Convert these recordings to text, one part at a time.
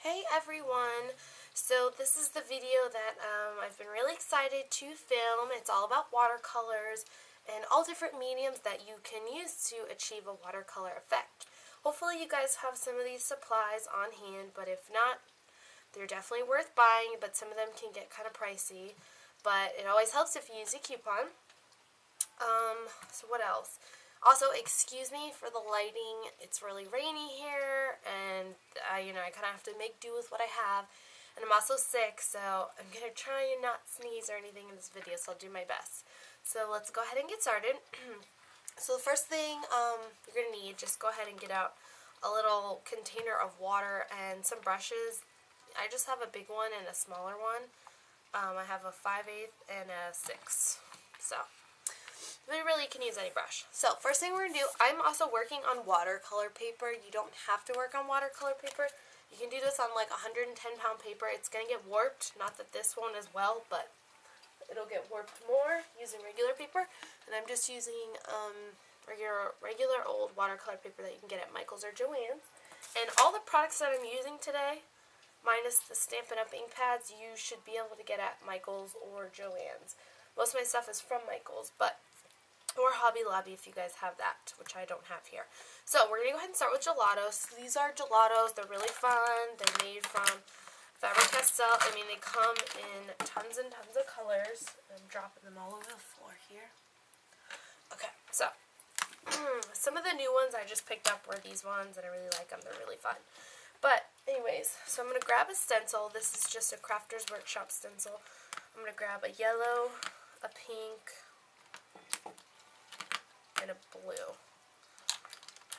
Hey everyone! So this is the video that I've been really excited to film. It's all about watercolors and all different mediums that you can use to achieve a watercolor effect. Hopefully you guys have some of these supplies on hand, but if not, they're definitely worth buying, but some of them can get kind of pricey. But it always helps if you use a coupon. So what else? Also, excuse me for the lighting. It's really rainy here, and I kind of have to make do with what I have. And I'm also sick, so I'm going to try and not sneeze or anything in this video, so I'll do my best. So let's go ahead and get started. So the first thing you're going to need, just go ahead and get out a little container of water and some brushes. I just have a big one and a smaller one. I have a 5/8 and a 6. So we really can use any brush. So first thing we're going to do, I'm also working on watercolor paper. You don't have to work on watercolor paper. You can do this on like 110-pound paper. It's going to get warped. Not that this won't as well, but it'll get warped more using regular paper. And I'm just using regular old watercolor paper that you can get at Michael's or Joann's. And all the products that I'm using today, minus the Stampin' Up ink pads, you should be able to get at Michael's or Joann's. Most of my stuff is from Michael's, or Hobby Lobby if you guys have that, which I don't have here. So we're going to go ahead and start with gelatos. These are gelatos. They're really fun. They're made from Faber-Castell. I mean, they come in tons and tons of colors. I'm dropping them all over the floor here. Okay, so some of the new ones I just picked up were these ones, and I really like them. They're really fun. But anyways, so I'm going to grab a stencil. This is just a Crafter's Workshop stencil. I'm going to grab a yellow, a pink, and a blue.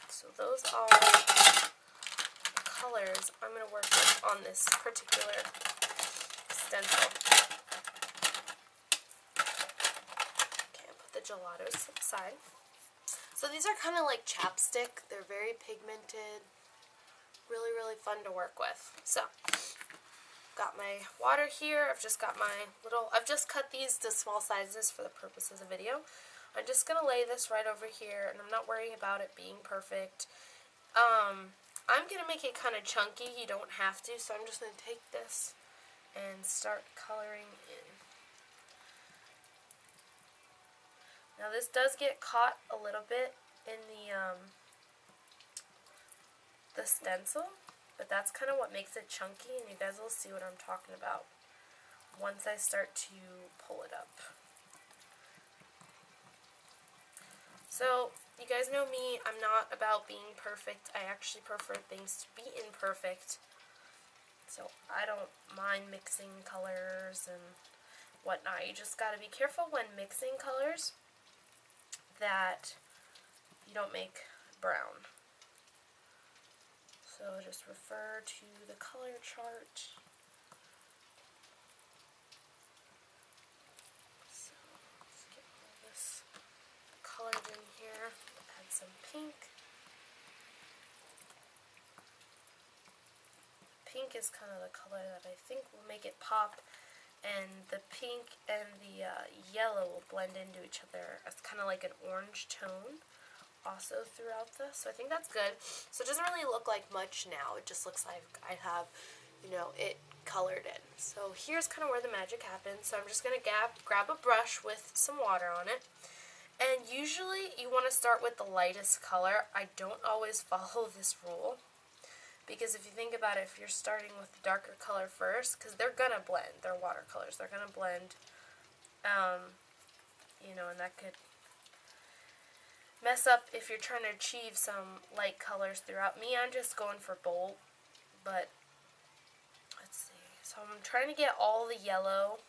So those are the colors I'm going to work with on this particular stencil. Okay, I'll put the gelatos to the side. So these are kind of like chapstick. They're very pigmented. Really, really fun to work with. So, got my water here. I've just cut these to small sizes for the purpose of the video. I'm just going to lay this right over here, and I'm not worrying about it being perfect. I'm going to make it kind of chunky. You don't have to, so I'm just going to take this and start coloring in. Now this does get caught a little bit in the stencil, but that's kind of what makes it chunky, and you guys will see what I'm talking about once I start to pull it up. So, you guys know me, I'm not about being perfect. I actually prefer things to be imperfect. So, I don't mind mixing colors and whatnot. You just gotta be careful when mixing colors that you don't make brown. So, just refer to the color chart. Colored in here, add some pink. Pink is kind of the color that I think will make it pop, and the pink and the yellow will blend into each other as kind of like an orange tone also throughout this. So I think that's good. So it doesn't really look like much now. It just looks like I have, it colored in. So here's kind of where the magic happens. So I'm just going to grab a brush with some water on it. And usually you want to start with the lightest color. I don't always follow this rule, because if you think about it, if you're starting with the darker color first, because they're going to blend, they're watercolors, they're going to blend, and that could mess up if you're trying to achieve some light colors throughout. Me, I'm just going for bold, but let's see. So I'm trying to get all the yellow,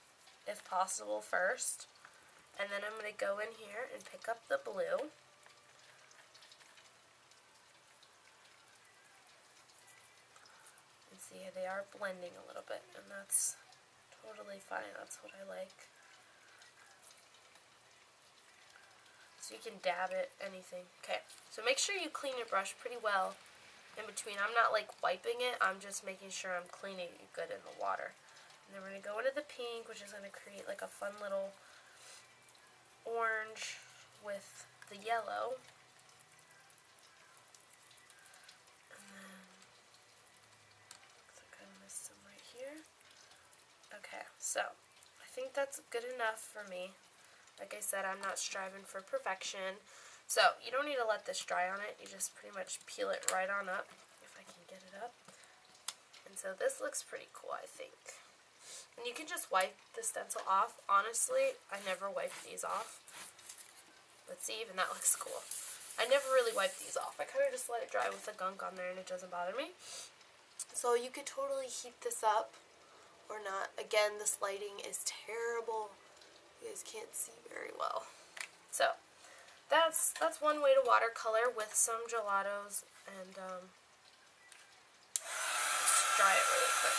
if possible, first. And then I'm going to go in here and pick up the blue. And see, they are blending a little bit, and that's totally fine. That's what I like. So you can dab it, anything. Okay, so make sure you clean your brush pretty well in between. I'm not like wiping it, I'm just making sure I'm cleaning it good in the water. And then we're going to go into the pink, which is going to create like a fun little orange with the yellow. And then looks like I'm So, I think that's good enough for me. Like I said, I'm not striving for perfection. So, you don't need to let this dry on it. You just pretty much peel it right on up, if I can get it up. And so this looks pretty cool, I think. And you can just wipe the stencil off. Honestly, I never wipe these off. Let's see, even that looks cool. I never really wipe these off. I kind of just let it dry with the gunk on there and it doesn't bother me. So you could totally heat this up or not. Again, this lighting is terrible. You guys can't see very well. So that's one way to watercolor with some gelatos, and just dry it really quick.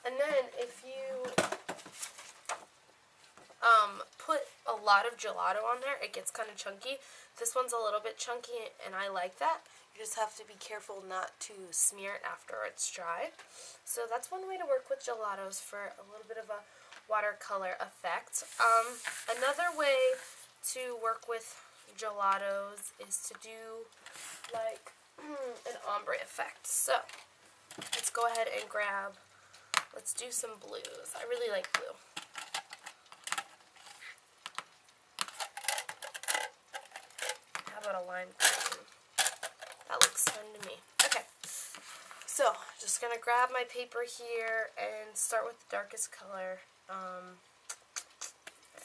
And then if you put a lot of gelato on there, it gets kind of chunky. This one's a little bit chunky, and I like that. You just have to be careful not to smear it after it's dry. So that's one way to work with gelatos for a little bit of a watercolor effect. Another way to work with gelatos is to do like an ombre effect. So let's go ahead and let's do some blues. I really like blue. How about a lime green? That looks fun to me. Okay, so just gonna grab my paper here and start with the darkest color. Yeah,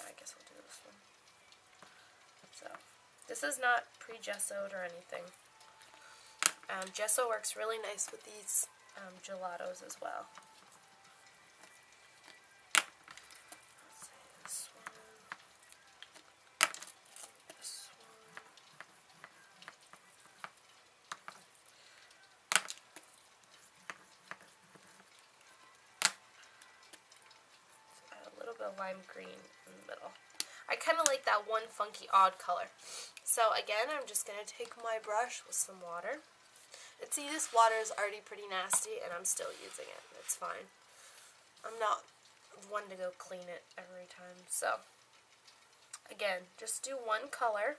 I guess we'll do this one. So this is not pre-gessoed or anything. Gesso works really nice with these gelatos as well. Lime green in the middle. I kind of like that one funky odd color. So again, I'm just going to take my brush with some water. And see, this water is already pretty nasty and I'm still using it. It's fine. I'm not one to go clean it every time. So again, just do one color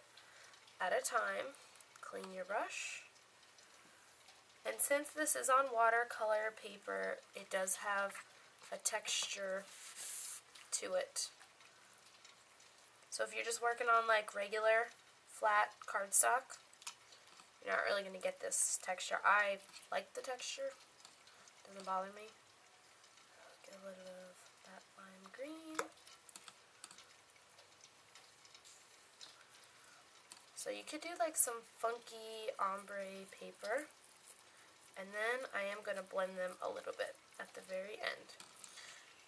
at a time. Clean your brush. And since this is on watercolor paper, it does have a texture to it. So if you're just working on like regular flat cardstock, you're not really going to get this texture. I like the texture. Doesn't bother me. Get a little of that lime green. So you could do like some funky ombre paper. And then I am going to blend them a little bit at the very end.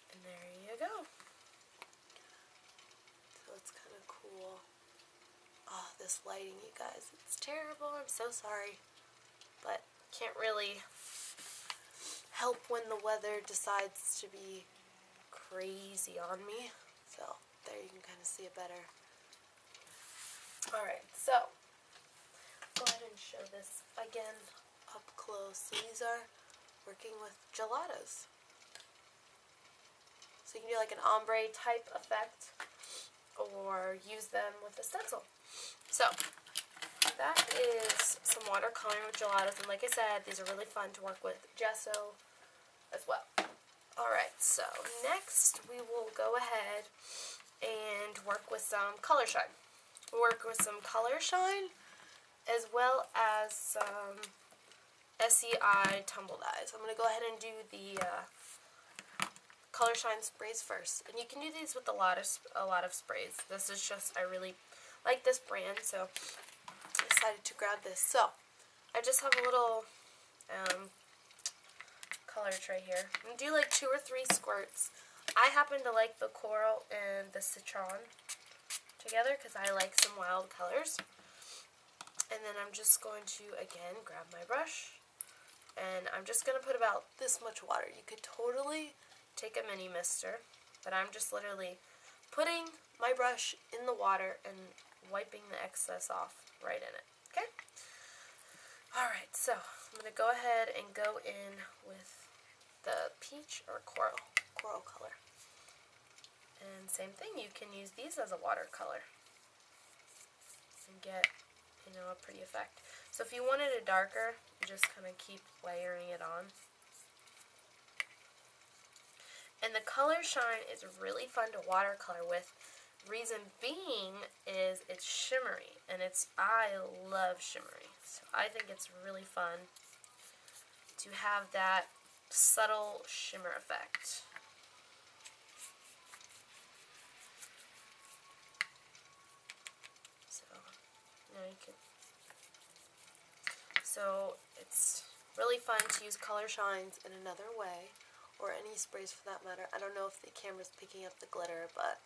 And there you go. So it's kind of cool. Oh, this lighting, you guys, it's terrible. I'm so sorry. But can't really help when the weather decides to be crazy on me. So there you can kind of see it better. Alright, so go ahead and show this again up close. So these are working with gelatos. So you can do like an ombre type effect or use them with a stencil. So that is some watercoloring with gelatos, and like I said, these are really fun to work with gesso as well. Alright, so next we will go ahead and work with some color shine. We'll work with some color shine as well as some SEI tumble dyes. I'm going to go ahead and do the color shine sprays first, and you can do these with a lot of sprays. This is just, I really like this brand, so I decided to grab this. So I just have a little color tray here. I'm going to do like 2 or 3 squirts. I happen to like the coral and the citron together because I like some wild colors. And then I'm just going to again grab my brush, and I'm just going to put about this much water. You could totally take a mini mister, but I'm just literally putting my brush in the water and wiping the excess off right in it. Okay? Alright, so I'm going to go ahead and go in with the peach or coral color. And same thing, you can use these as a watercolor and get you know, a pretty effect. So if you wanted it darker, you just kind of keep layering it on. And the color shine is really fun to watercolor with. Reason being is it's shimmery, and I love shimmery. So I think it's really fun to have that subtle shimmer effect. So now you can. So it's really fun to use color shines in another way, or any sprays for that matter. I don't know if the camera's picking up the glitter, but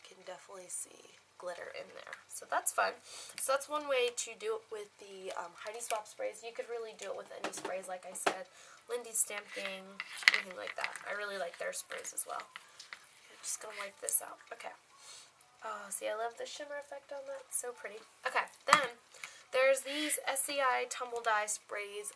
you can definitely see glitter in there. So that's fun. So that's one way to do it with the Heidi Swap sprays. You could really do it with any sprays, like I said. Lindy's Stamping, anything like that. I really like their sprays as well. I'm just going to wipe this out. Okay. Oh, see, I love the shimmer effect on that. It's so pretty. Okay, then there's these SCI Tumble Dye sprays.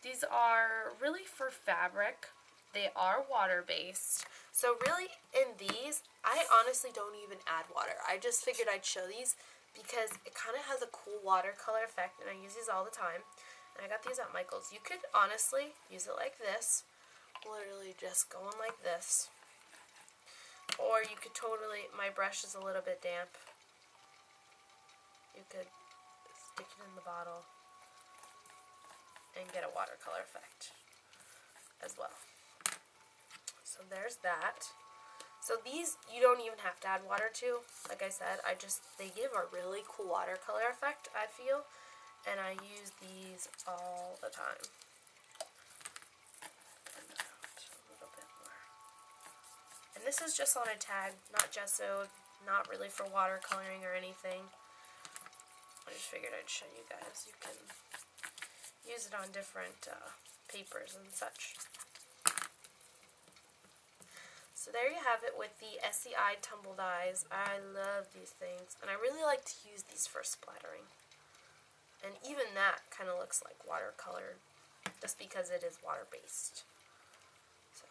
These are really for fabric. They are water-based. So really, in these, I honestly don't even add water. I just figured I'd show these because it kind of has a cool watercolor effect, and I use these all the time. And I got these at Michael's. You could honestly use it like this. Literally just going like this. Or you could totally, my brush is a little bit damp. You could stick it in the bottle and get a watercolor effect as well. So there's that. So these you don't even have to add water to. Like I said, they give a really cool watercolor effect, I feel, and I use these all the time. A little bit more. And this is just on a tag, not gessoed, not really for watercoloring or anything. I just figured I'd show you guys. You can use it on different papers and such. So there you have it with the SCI Tumble Dyes. I love these things, and I really like to use these for splattering. And even that kind of looks like watercolor, just because it is water-based. So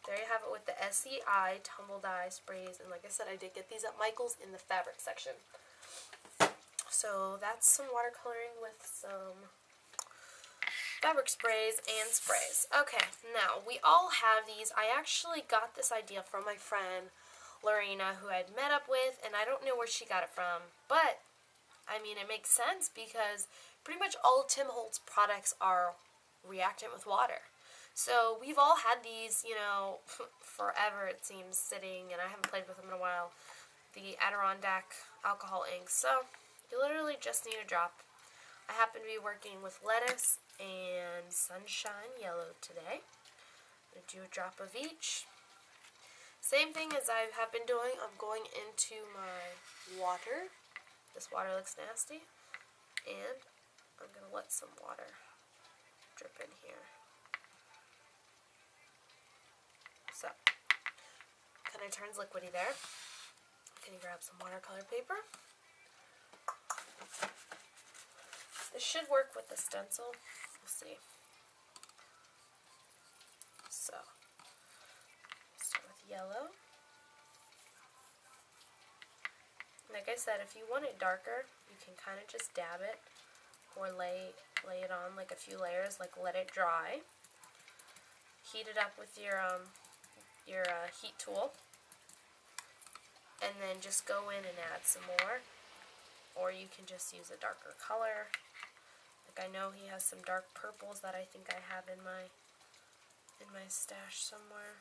there you have it with the SCI Tumble Dye sprays, and like I said, I did get these at Michael's in the fabric section. So that's some watercoloring with some fabric sprays and sprays. Okay, now we all have these. I actually got this idea from my friend Lorena, who I'd met up with, and I don't know where she got it from, but I mean, it makes sense because pretty much all of Tim Holtz products are reactant with water. So we've all had these, you know, forever it seems, sitting, and I haven't played with them in a while. The Adirondack alcohol inks. So you literally just need a drop. I happen to be working with lettuce and sunshine yellow today. I'm going to do a drop of each. Same thing as I have been doing, I'm going into my water. This water looks nasty. And I'm going to let some water drip in here. So, kind of turns liquidy there. Can you grab some watercolor paper? This should work with the stencil. We'll see. So, start with yellow. Like I said, if you want it darker, you can kind of just dab it or lay it on like a few layers, like let it dry. Heat it up with your heat tool, and then just go in and add some more. Or you can just use a darker color. Like I know he has some dark purples that I think I have in my stash somewhere.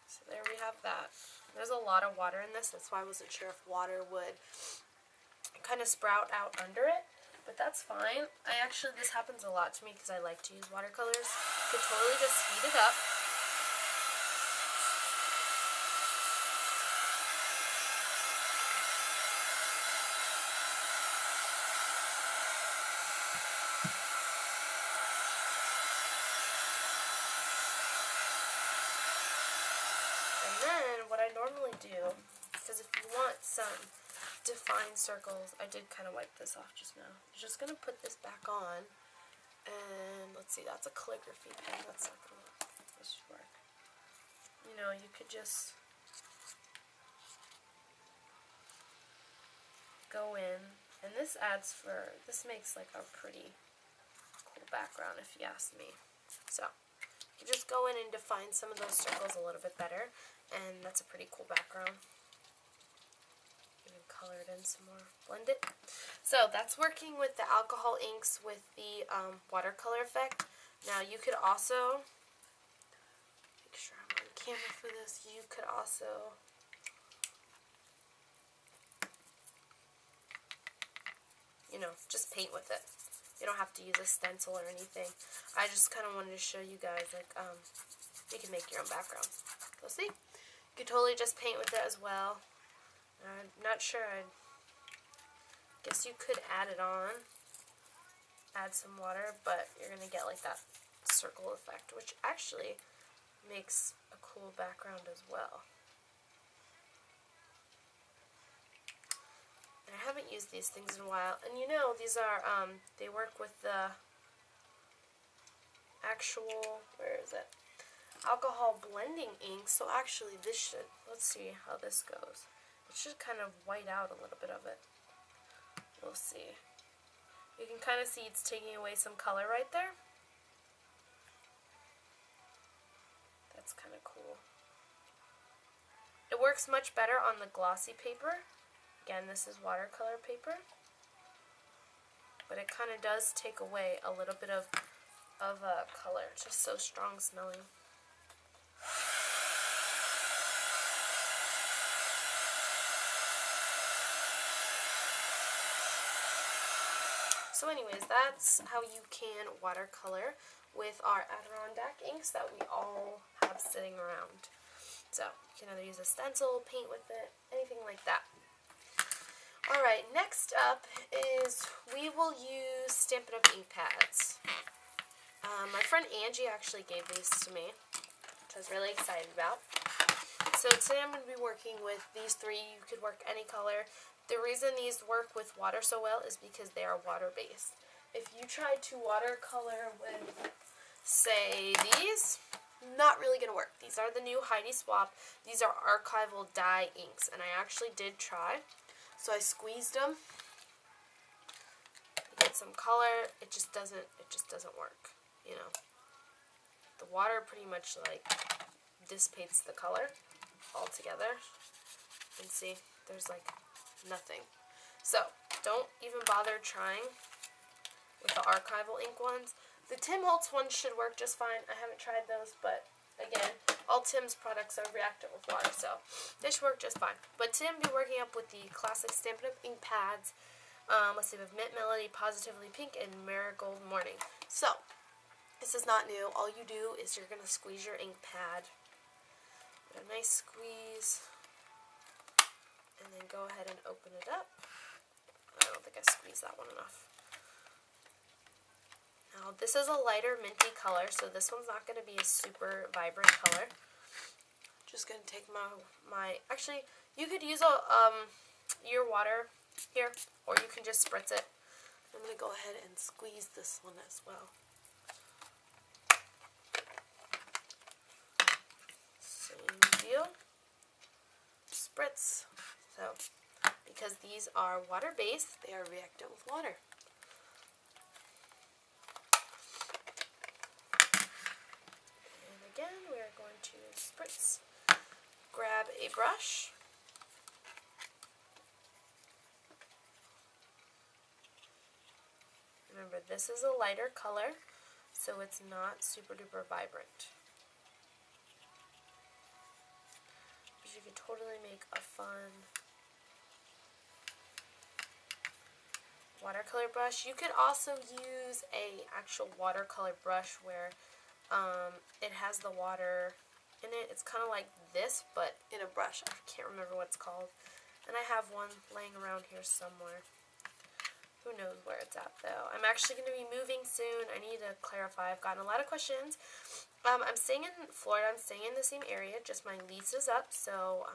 So there we have that. There's a lot of water in this, that's why I wasn't sure if water would kind of sprout out under it. But that's fine. This happens a lot to me because I like to use watercolors. You could totally just heat it up. And then what I normally do, because if you want some defined circles, I did kind of wipe this off just now. I'm just going to put this back on, And let's see, that's a calligraphy pen. That's not going to work. This should work. You know, you could just go in, and this makes like a pretty cool background if you ask me. So, you just go in and define some of those circles a little bit better, and that's a pretty cool background. Even color it in some more. Blend it. So, that's working with the alcohol inks with the watercolor effect. Now, you could also, make sure I'm on camera for this, you could also just paint with it. You don't have to use a stencil or anything. I just kind of wanted to show you guys, like, you can make your own background. So see? You could totally just paint with it as well. I'm not sure. I guess you could add it on. Add some water, but you're going to get, like, that circle effect, which actually makes a cool background as well. I haven't used these things in a while, and you know, these are, they work with the actual, where is it, alcohol blending ink, so actually this should, let's see how this goes. It should kind of white out a little bit of it. We'll see. You can kind of see it's taking away some color right there. That's kind of cool. It works much better on the glossy paper. Again, this is watercolor paper, but it kind of does take away a little bit of color. It's just so strong smelling. So anyways, that's how you can watercolor with our Adirondack inks that we all have sitting around. So you can either use a stencil, paint with it, anything like that. Alright, next up is we will use Stampin' Up ink pads. My friend Angie actually gave these to me, which I was really excited about. So today I'm going to be working with these three. You could work any color. The reason these work with water so well is because they are water-based. If you try to watercolor with, say, these, not really going to work. These are the new Heidi Swap. These are archival dye inks, and I actually did try. So I squeezed them, get some color. It just doesn't work, you know. The water pretty much like dissipates the color altogether. And see, there's like nothing. So don't even bother trying with the archival ink ones. The Tim Holtz ones should work just fine. I haven't tried those, but again, all Tim's products are reactive with water, so they should work just fine. But Tim be working up with the classic Stampin' Up ink pads. Let's see, we have Mint Melody, Positively Pink, and Marigold Morning. So, this is not new. All you do is you're going to squeeze your ink pad. A nice squeeze. And then go ahead and open it up. I don't think I squeezed that one enough. Now, this is a lighter minty color, so this one's not going to be a super vibrant color. Just going to take my actually, you could use your water here, or you can just spritz it. I'm going to go ahead and squeeze this one as well. Same deal. Spritz. So, because these are water-based, they are reactive with water. Again, we are going to spritz. Grab a brush. Remember, this is a lighter color, so it's not super duper vibrant. But you could totally make a fun watercolor brush. You could also use a actual watercolor brush where it has the water in it. It's kind of like this, but in a brush. I can't remember what it's called. And I have one laying around here somewhere. Who knows where it's at, though. I'm actually going to be moving soon. I need to clarify. I've gotten a lot of questions. I'm staying in Florida. I'm staying in the same area. Just my lease is up, so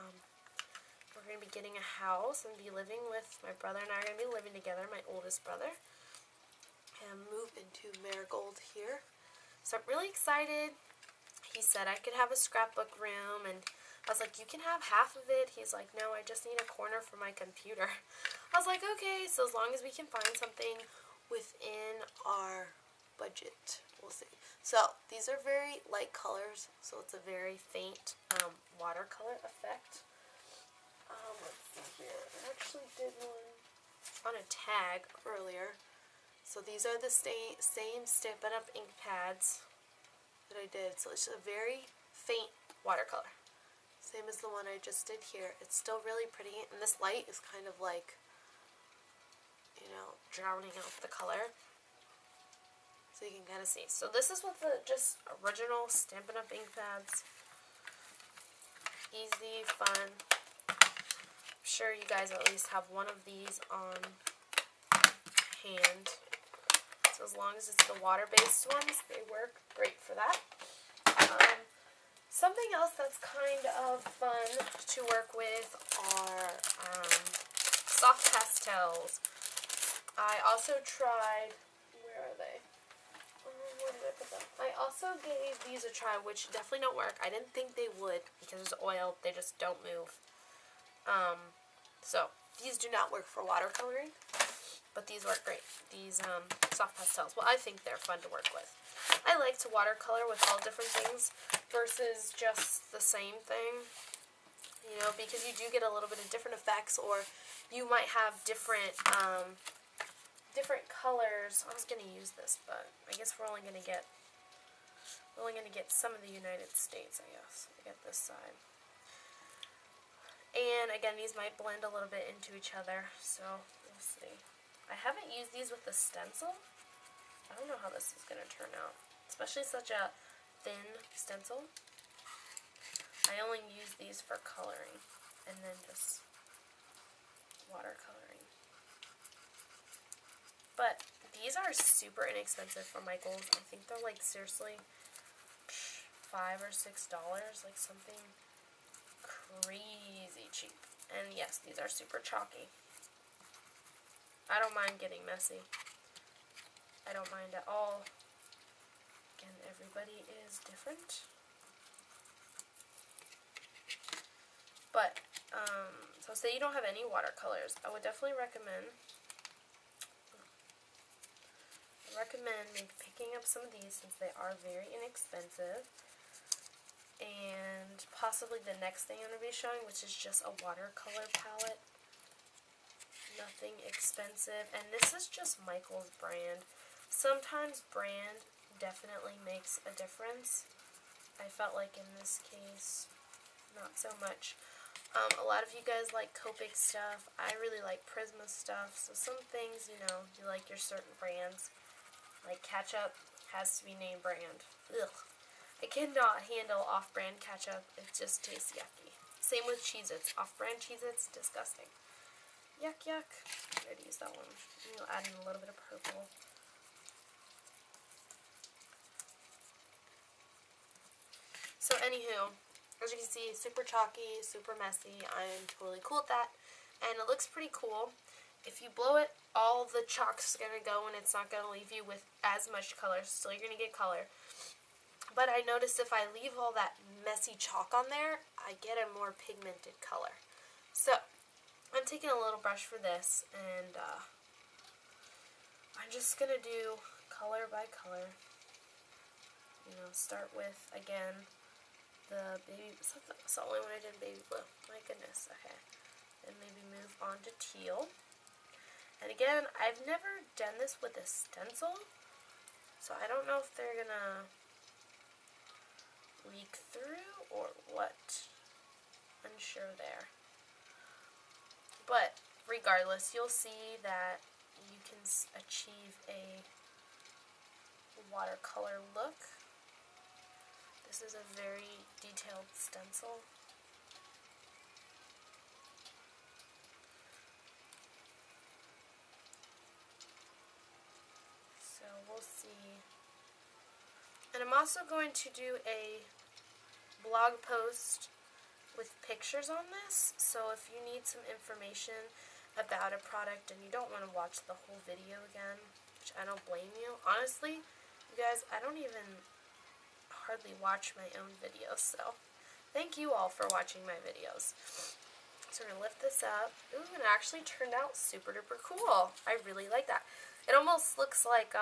we're going to be getting a house and be living with my brother and I are going to be living together, my oldest brother. him move into marigold here. So I'm really excited. He said I could have a scrapbook room, and I was like, you can have half of it. He's like, no, I just need a corner for my computer. I was like, okay, so as long as we can find something within our budget, we'll see. So these are very light colors, so it's a very faint watercolor effect. Let's see here. I actually did one on a tag earlier. So these are the same Stampin' Up ink pads that I did. So it's a very faint watercolor. Same as the one I just did here. It's still really pretty, and this light is kind of like, you know, drowning out the color. So you can kind of see. So this is with the just original Stampin' Up ink pads. Easy, fun. I'm sure you guys at least have one of these on hand. So as long as it's the water-based ones, they work great for that. Something else that's kind of fun to work with are soft pastels. I also tried, where are they? Where did I put them? I also gave these a try, which definitely don't work. I didn't think they would because it's oil. They just don't move. So these do not work for watercoloring, but these work great. These soft pastels. Well, I think they're fun to work with. I like to watercolor with all different things versus just the same thing, you know, because you do get a little bit of different effects, or you might have different different colors. I was gonna use this, but I guess we're only gonna get some of the United States. I guess I get this side, and again, these might blend a little bit into each other, so we'll see. I haven't used these with the stencil. I don't know how this is going to turn out, especially such a thin stencil. I only use these for coloring and then just watercoloring. But these are super inexpensive for Michaels. I think they're like seriously $5 or $6, like something crazy cheap. And yes, these are super chalky. I don't mind getting messy. I don't mind at all. Again, everybody is different. But, so say you don't have any watercolors, I would definitely recommend maybe picking up some of these since they are very inexpensive. And possibly the next thing I'm going to be showing, which is just a watercolor palette. Nothing expensive. And this is just Michaels brand. Sometimes brand definitely makes a difference. I felt like in this case, not so much. A lot of you guys like Copic stuff. I really like Prisma stuff. So some things, you know, you like your certain brands. Like ketchup has to be name brand. Ugh. I cannot handle off-brand ketchup. It just tastes yucky. Same with Cheez-Its. Off-brand Cheez-Its, disgusting. Yuck, yuck. I'm going to use that one. I'll add in a little bit of purple. So anywho, as you can see, super chalky, super messy. I'm totally cool with that. And it looks pretty cool. If you blow it, all the chalk's going to go and it's not going to leave you with as much color. Still, you're going to get color. But I noticed if I leave all that messy chalk on there, I get a more pigmented color. So, I'm taking a little brush for this, and I'm just going to do color by color. You know, start with, again, the baby, that's the only one I did baby blue. My goodness, okay. And maybe move on to teal. And again, I've never done this with a stencil, so I don't know if they're gonna leak through or what. Unsure there. But regardless, you'll see that you can achieve a watercolor look. This is a very detailed stencil. So we'll see. And I'm also going to do a blog post with pictures on this. So if you need some information about a product and you don't want to watch the whole video again, which I I don't blame you. Honestly, you guys, I don't even hardly watch my own videos, so thank you all for watching my videos. So we're going to lift this up. Ooh, and it actually turned out super duper cool. I really like that. It almost looks like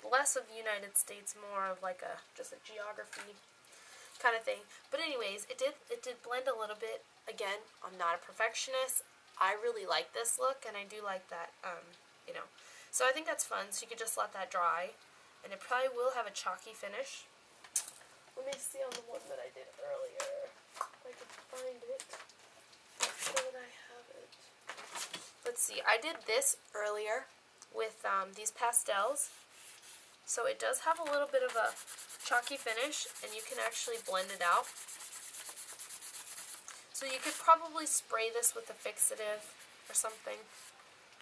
less of the United States, more of like just a geography kind of thing. But anyways, it did blend a little bit. Again, I'm not a perfectionist. I really like this look, and I do like that, you know. So I think that's fun. So you could just let that dry, and it probably will have a chalky finish. Let me see on the one that I did earlier. If I can find it. So that I have it. Let's see. I did this earlier with these pastels. So it does have a little bit of a chalky finish, and you can actually blend it out. So you could probably spray this with a fixative or something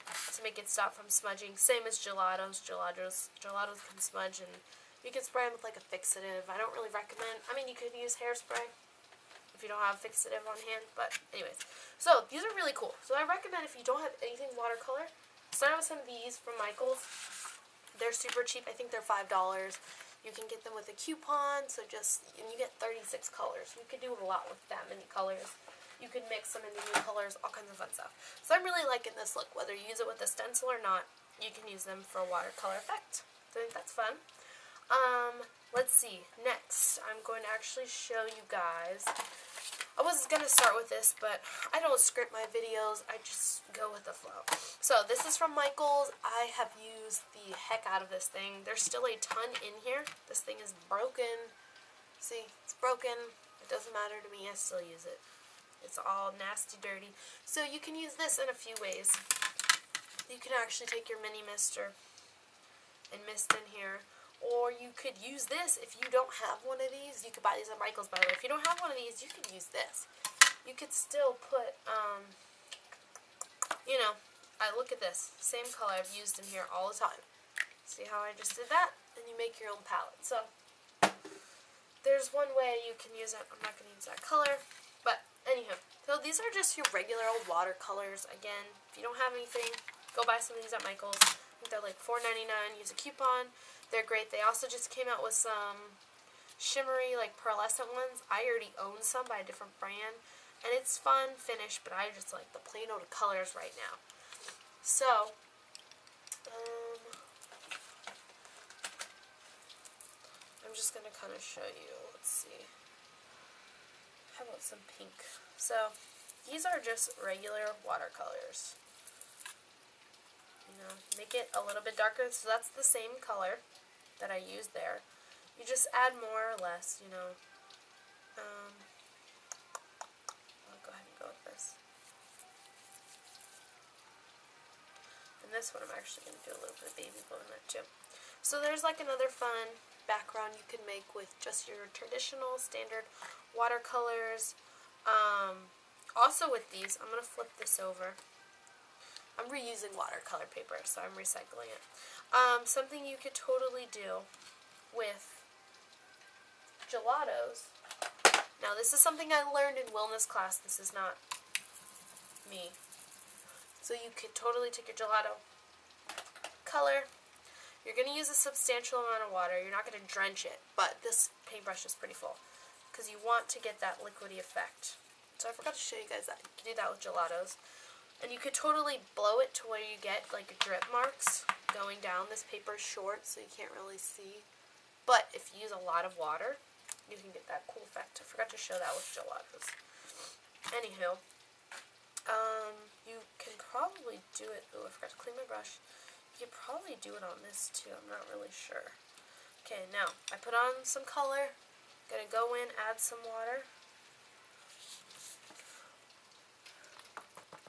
to make it stop from smudging. Same as gelatos. Gelatos can smudge, and you can spray them with like a fixative. I don't really recommend. I mean, you could use hairspray if you don't have fixative on hand. But anyways, so these are really cool. So I recommend if you don't have anything watercolor, start out with some of these from Michaels. They're super cheap. I think they're $5. You can get them with a coupon, and you get 36 colors. You could do a lot with that many colors. You could mix them into new colors, all kinds of fun stuff. So I'm really liking this look. Whether you use it with a stencil or not, you can use them for a watercolor effect. So I think that's fun. Let's see. Next, I'm going to actually show you guys. I was going to start with this, but I don't script my videos. I just go with the flow. So this is from Michaels. I have used the heck out of this thing. There's still a ton in here. This thing is broken. See, it's broken. It doesn't matter to me. I still use it. It's all nasty dirty. So you can use this in a few ways. You can actually take your mini mister and mist in here. Or you could use this if you don't have one of these. You could buy these at Michael's, by the way. If you don't have one of these, you could use this. You could still put, you know, look at this. Same color I've used in here all the time. See how I just did that? And you make your own palette. So there's one way you can use it. I'm not going to use that color. But anywho, so these are just your regular old watercolors. Again, if you don't have anything, go buy some of these at Michael's. I think they're like $4.99. Use a coupon. They're great. They also just came out with some shimmery, like pearlescent ones. I already own some by a different brand. And it's fun finish, but I just like the plain old colors right now. So, I'm just going to kind of show you. Let's see. How about some pink? So, these are just regular watercolors. You know, make it a little bit darker. So that's the same color that I used there. You just add more or less, you know. I'll go ahead and go with this. And this one I'm actually going to do a little bit of baby blue in that too. So there's like another fun background you can make with just your traditional standard watercolors. Also with these, I'm going to flip this over. I'm reusing watercolor paper, so I'm recycling it. Something you could totally do with gelatos. Now, this is something I learned in wellness class. This is not me. So you could totally take your gelato color. You're going to use a substantial amount of water. You're not going to drench it, but this paintbrush is pretty full because you want to get that liquidy effect. So I forgot to show you guys that. You can do that with gelatos. And you could totally blow it to where you get like drip marks going down. This paper is short, so you can't really see. But if you use a lot of water, you can get that cool effect. I forgot to show that with gelatos. Anywho, you can probably do it. Oh, I forgot to clean my brush. You could probably do it on this too. I'm not really sure. Okay, now I put on some color. Gonna go in, add some water.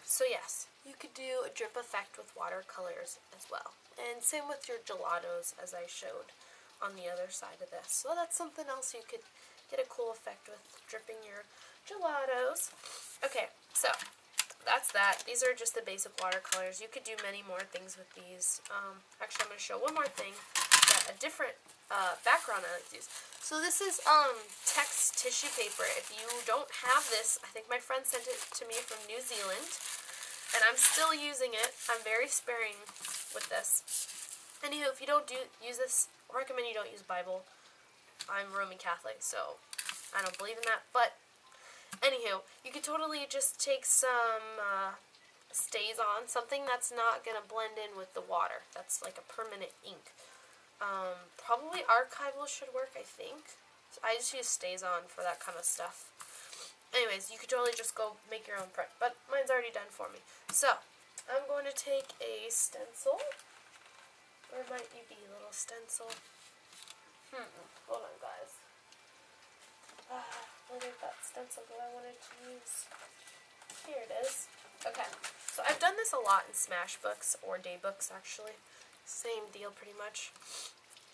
So yes, you could do a drip effect with watercolors as well. And same with your gelatos, as I showed on the other side of this. So that's something else you could get a cool effect with, dripping your gelatos. Okay, so that's that. These are just the basic watercolors. You could do many more things with these. Actually, I'm going to show one more thing, a different background I like to use. So this is text tissue paper. If you don't have this, I think my friend sent it to me from New Zealand, and I'm still using it. I'm very sparing with this. Anywho, if you don't use this, I recommend you don't use Bible. I'm Roman Catholic, so I don't believe in that. But anywho, you could totally just take some Stays On, something that's not going to blend in with the water. That's like a permanent ink. Probably Archival should work, I think. So I just use Stays On for that kind of stuff. Anyways, you could totally just go make your own print, but mine's already done for me. So, I'm going to take a stencil. Where might you be, little stencil? Hold on, guys. Where did that stencil that I wanted to use? Here it is. Okay, so I've done this a lot in Smash books, or day books, actually. Same deal, pretty much.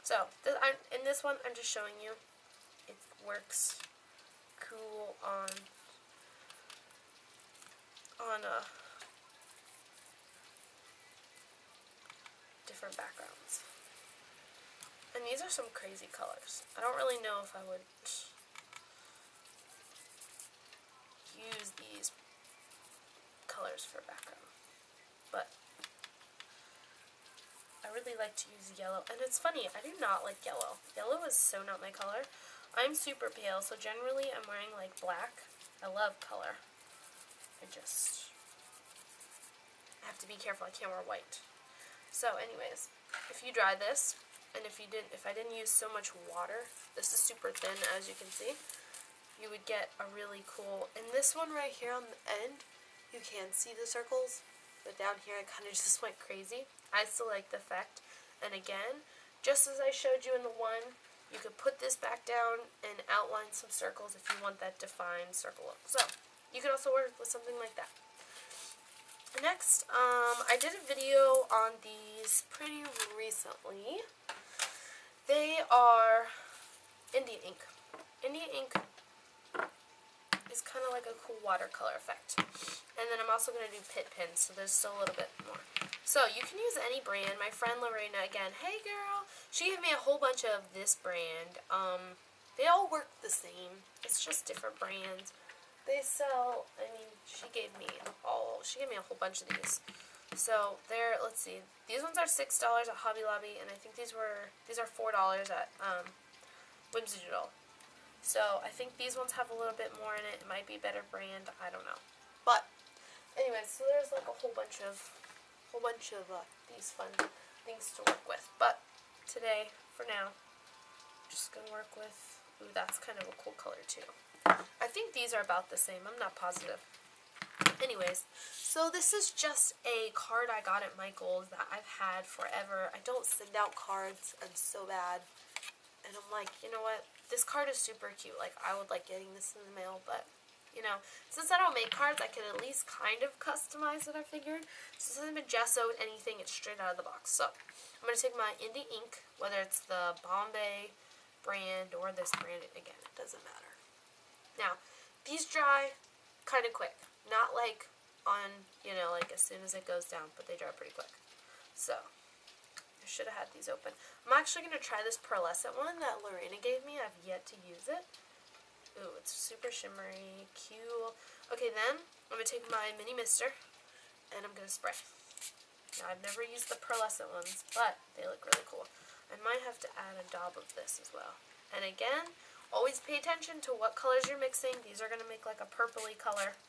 So, in this one, I'm just showing you. It works cool on different backgrounds. And these are some crazy colors. I don't really know if I would use these colors for background, but I really like to use yellow. And it's funny, I do not like yellow. Yellow is so not my color. I'm super pale, so generally I'm wearing like black. I love color. I have to be careful, I can't wear white. So anyways, if you dry this, and if I didn't use so much water, this is super thin as you can see, you would get a really cool, and this one right here on the end, you can see the circles, but down here I kind of just went crazy. I still like the effect, and again, just as I showed you in the one, you could put this back down and outline some circles if you want that defined circle look. So, you could also work with something like that. Next, I did a video on these pretty recently. They are India ink. India ink is kind of like a cool watercolor effect. And then I'm also going to do pit pins, so there's still a little bit more. So, you can use any brand. My friend Lorena, again, hey girl, she gave me a whole bunch of this brand. They all work the same. It's just different brands. They sell, I mean, she gave me a whole bunch of these. So, let's see, these ones are $6 at Hobby Lobby, and I think these are $4 at Whimsidoodle. So, I think these ones have a little bit more in it. It might be a better brand, I don't know. But, anyways, so there's like a whole bunch of these fun things to work with. But, today, for now, I'm just going to work with, ooh, that's kind of a cool color too. I think these are about the same. I'm not positive. Anyways, so this is just a card I got at Michael's that I've had forever. I don't send out cards. I'm so bad. And I'm like, you know what? This card is super cute. Like, I would like getting this in the mail, but, you know, since I don't make cards, I can at least kind of customize it, I figured. Since it hasn't been gessoed, anything, it's straight out of the box. So, I'm going to take my Indie ink, whether it's the Bombay brand or this brand, again, it doesn't matter. Now, these dry kind of quick. Not like on, you know, like as soon as it goes down, but they dry pretty quick. So, I should have had these open. I'm actually going to try this pearlescent one that Lorena gave me. I've yet to use it. Ooh, it's super shimmery, cute. Okay, then, I'm going to take my mini mister, and I'm going to spray. Now, I've never used the pearlescent ones, but they look really cool. I might have to add a dab of this as well. And again, always pay attention to what colors you're mixing. These are going to make like a purpley color.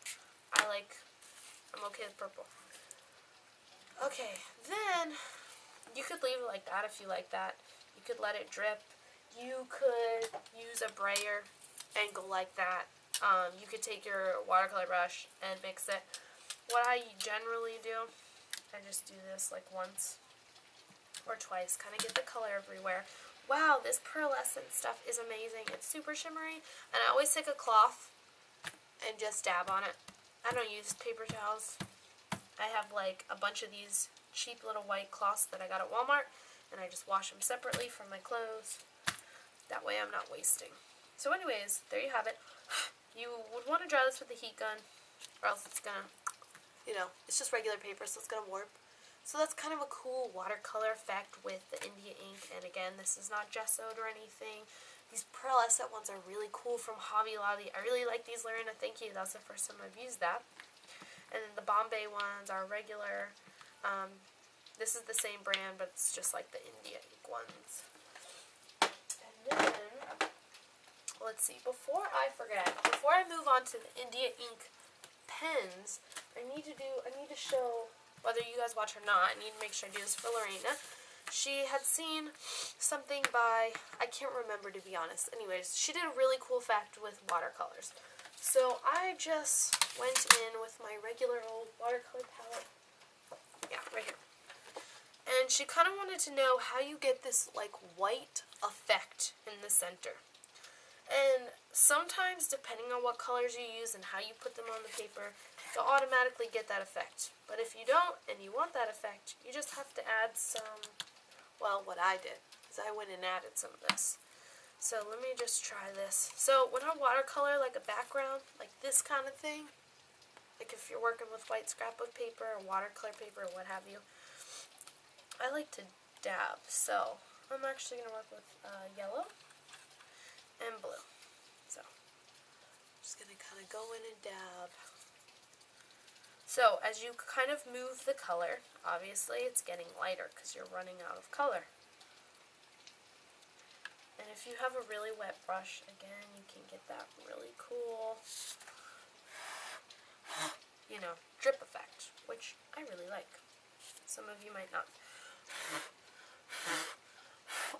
I'm okay with purple. Okay, then you could leave it like that if you like that. You could let it drip. You could use a brayer and go like that. You could take your watercolor brush and mix it. What I generally do, I just do this like once or twice, kind of get the color everywhere. Wow, this pearlescent stuff is amazing. It's super shimmery, and I always take a cloth and just dab on it. I don't use paper towels. I have like a bunch of these cheap little white cloths that I got at Walmart, and I just wash them separately from my clothes. That way I'm not wasting. So anyways, there you have it. You would want to dry this with a heat gun, or else it's gonna, you know, it's just regular paper, so it's gonna warp. So that's kind of a cool watercolor effect with the India ink, and again, this is not gessoed or anything. These pearlescent ones are really cool from Hobby Lobby. I really like these, Lorena, thank you. That's the first time I've used that. And then the Bombay ones are regular. This is the same brand, but it's just like the India ink ones. And then, let's see, before I forget, before I move on to the India ink pens, I need to show, whether you guys watch or not, I need to make sure I do this for Lorena. She had seen something by, I can't remember to be honest. Anyways, she did a really cool fact with watercolors. So I just went in with my regular old watercolor palette. Yeah, right here. And she kind of wanted to know how you get this like white effect in the center. And sometimes, depending on what colors you use and how you put them on the paper, you'll automatically get that effect. But if you don't, and you want that effect, you just have to add some, well, what I did, is I went and added some of this. So let me just try this. So when I watercolor like a background, like this kind of thing, like if you're working with white scrapbook paper or watercolor paper or what have you, I like to dab. So I'm actually going to work with yellow and blue. So I'm just going to kind of go in and dab. So as you kind of move the color, obviously it's getting lighter because you're running out of color. And if you have a really wet brush, again, you can get that really cool, you know, drip effect, which I really like. Some of you might not.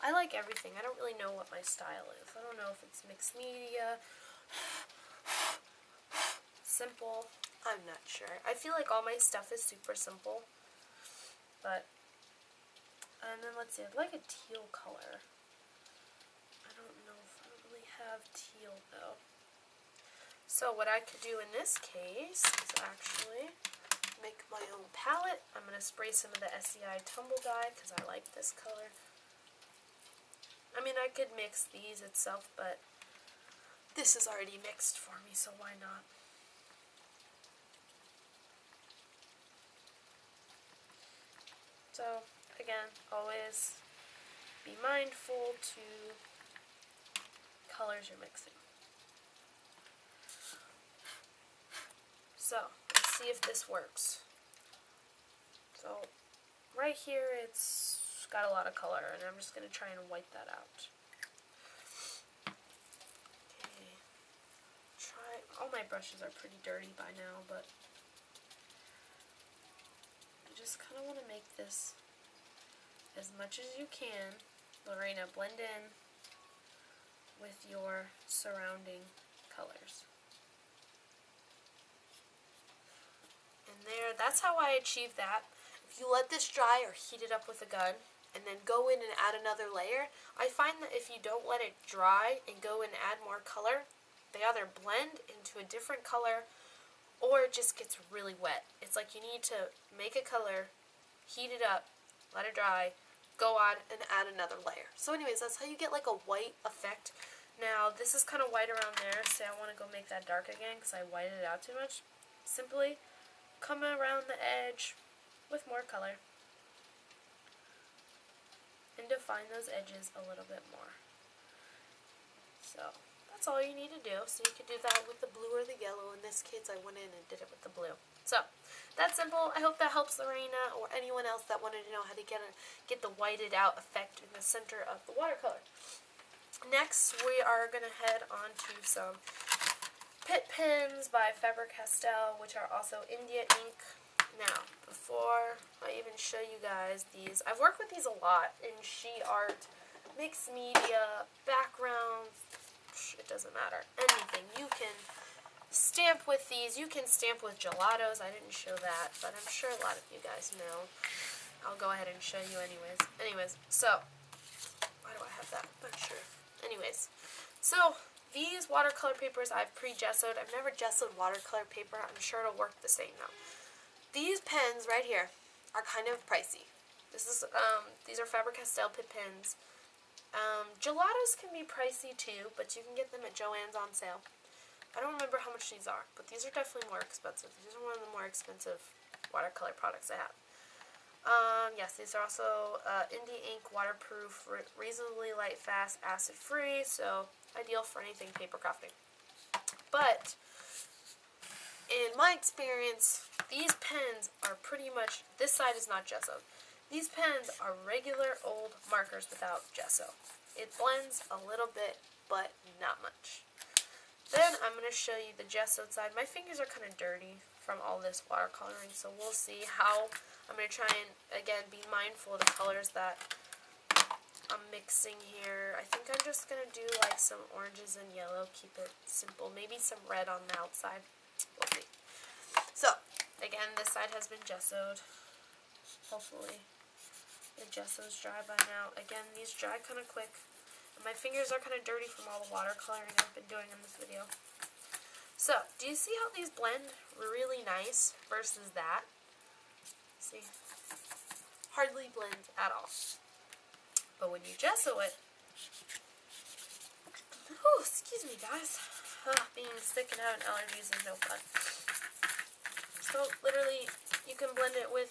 I like everything. I don't really know what my style is. I don't know if it's mixed media, simple. I'm not sure. I feel like all my stuff is super simple. But, and then let's see, I'd like a teal color. I don't know if I really have teal though. So what I could do in this case is actually make my own palette. I'm going to spray some of the SEI Tumble Dye because I like this color. I mean, I could mix these itself, but this is already mixed for me, so why not? So, again, always be mindful to colors you're mixing. So, let's see if this works. So, right here it's got a lot of color, and I'm just going to try and white that out. Okay. All my brushes are pretty dirty by now, but you just kind of want to make this as much as you can. Lorena, blend in with your surrounding colors. And there, that's how I achieve that. If you let this dry or heat it up with a gun, and then go in and add another layer, I find that if you don't let it dry and go and add more color, they either blend into a different color or it just gets really wet. It's like you need to make a color, heat it up, let it dry, go on and add another layer. So anyways, that's how you get like a white effect. Now, this is kind of white around there. Say I want to go make that dark again because I whited it out too much. Simply come around the edge with more color and define those edges a little bit more. So that's all you need to do. So you can do that with the blue or the yellow. In this case, I went in and did it with the blue. So that's simple. I hope that helps Lorena or anyone else that wanted to know how to get the whited out effect in the center of the watercolor. Next, we are going to head on to some Pitt pens by Faber-Castell, which are also India ink. Now, before I even show you guys these, I've worked with these a lot in sheet art, mixed media, backgrounds, it doesn't matter, anything. You can stamp with these, you can stamp with gelatos. I didn't show that, but I'm sure a lot of you guys know. I'll go ahead and show you anyways. So, why do I have that? I'm not sure. Anyways, so these watercolor papers I've pre-gessoed. I've never gessoed watercolor paper. I'm sure it'll work the same though. These pens right here are kind of pricey. These are Faber-Castell Pitt pens. Gelatos can be pricey too, but you can get them at Joann's on sale. I don't remember how much these are, but these are definitely more expensive. These are one of the more expensive watercolor products I have. Yes, these are also Indie ink, waterproof, reasonably light, fast, acid-free, so ideal for anything paper crafting. But in my experience, these pens are pretty much, this side is not gessoed. These pens are regular old markers without gesso. It blends a little bit, but not much. Then I'm going to show you the gessoed side. My fingers are kind of dirty from all this watercoloring, so we'll see how I'm going to try and, again, be mindful of the colors that I'm mixing here. I think I'm just going to do like some oranges and yellow, keep it simple. Maybe some red on the outside. We'll see. So, again, this side has been gessoed. Hopefully the gesso's dry by now. Again, these dry kind of quick. My fingers are kind of dirty from all the watercoloring I've been doing in this video. So, do you see how these blend really nice versus that? See? Hardly blends at all. But when you gesso it, oh, excuse me guys, being sick and having allergies is no fun. So, literally, you can blend it with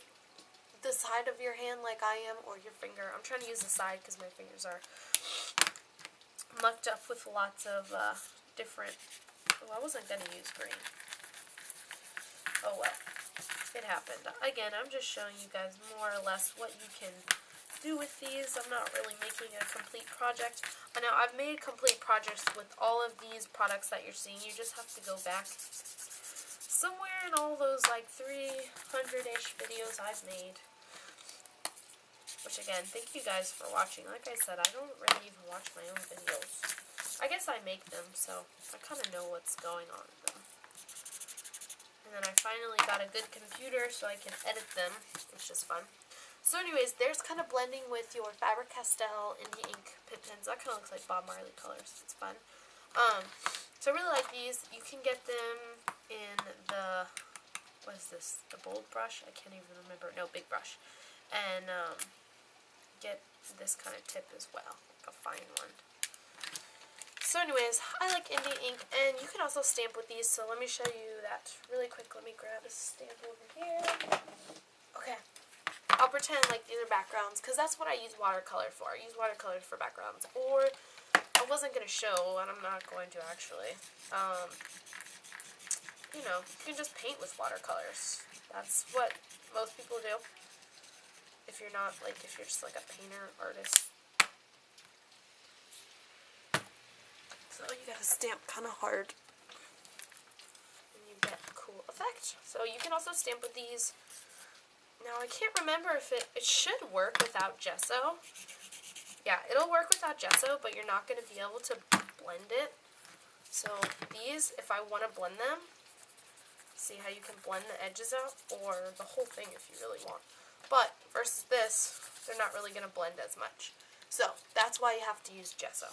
the side of your hand like I am, or your finger. I'm trying to use the side because my fingers are mucked up with lots of different, I wasn't going to use green. Oh well, it happened. Again, I'm just showing you guys more or less what you can do with these. I'm not really making a complete project. I know I've made complete projects with all of these products that you're seeing. You just have to go back somewhere in all those like 300-ish videos I've made. Which again, thank you guys for watching. Like I said, I don't really even watch my own videos. I guess I make them, so I kind of know what's going on in them. And then I finally got a good computer so I can edit them, which is fun. So anyways, there's kind of blending with your Faber-Castell Indie Ink pens. That kind of looks like Bob Marley colors. It's fun. So I really like these. You can get them in the, what is this? The bold brush? I can't even remember. No, big brush. And get this kind of tip as well, like a fine one. So anyways, I like Indie Ink, and you can also stamp with these, so let me show you that really quick. Let me grab a stamp over here. Okay, I'll pretend like these are backgrounds, because that's what I use watercolor for. I use watercolors for backgrounds, or I wasn't going to show, and I'm not going to actually. You know, you can just paint with watercolors. That's what most people do. If you're not, like, if you're just like a painter, artist. So you gotta stamp kind of hard. And you get a cool effect. So you can also stamp with these. Now I can't remember if it should work without gesso. Yeah, it'll work without gesso, but you're not going to be able to blend it. So these, if I want to blend them, see how you can blend the edges out, or the whole thing if you really want. But versus this, they're not really going to blend as much. So that's why you have to use gesso.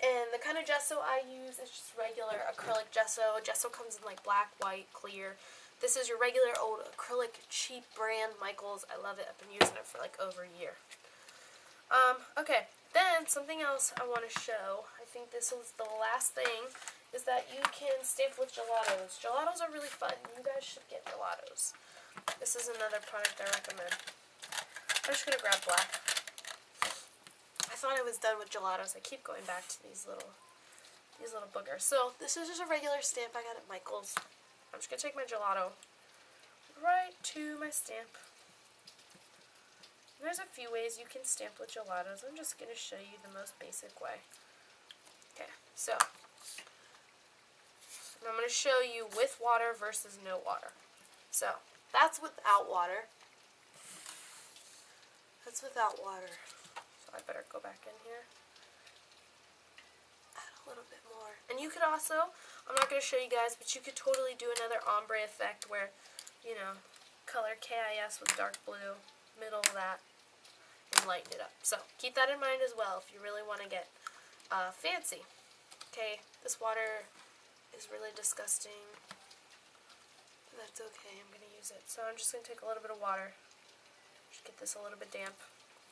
And the kind of gesso I use is just regular acrylic gesso. Gesso comes in like black, white, clear. This is your regular old acrylic cheap brand, Michaels. I love it. I've been using it for like over a year. Okay, then something else I want to show. I think this was the last thing, is that you can stamp with gelatos. Gelatos are really fun. You guys should get gelatos. This is another product I recommend. I'm just going to grab black. I thought I was done with gelatos. I keep going back to these little boogers. So this is just a regular stamp I got at Michael's. I'm just going to take my gelato right to my stamp. And there's a few ways you can stamp with gelatos. I'm just going to show you the most basic way. Okay, so I'm going to show you with water versus no water. So that's without water. That's without water. So I better go back in here. Add a little bit more. And you could also, I'm not going to show you guys, but you could totally do another ombre effect where, you know, color KIS with dark blue, middle of that, and lighten it up. So keep that in mind as well if you really want to get fancy. Okay, this water is really disgusting. That's okay, I'm going to use it. So I'm just going to take a little bit of water, just get this a little bit damp,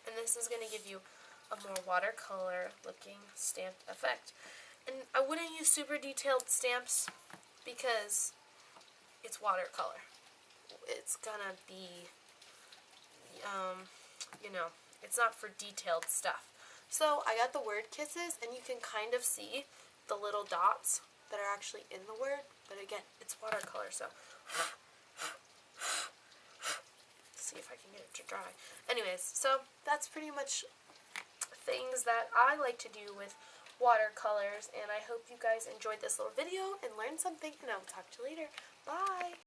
and this is going to give you a more watercolor looking stamp effect. And I wouldn't use super detailed stamps because it's watercolor. It's going to be, you know, it's not for detailed stuff. So I got the word kisses, and you can kind of see the little dots that are actually in the word, but again, it's watercolor, so see if I can get it to dry. Anyways, so that's pretty much things that I like to do with watercolors, and I hope you guys enjoyed this little video and learned something, and I will talk to you later. Bye!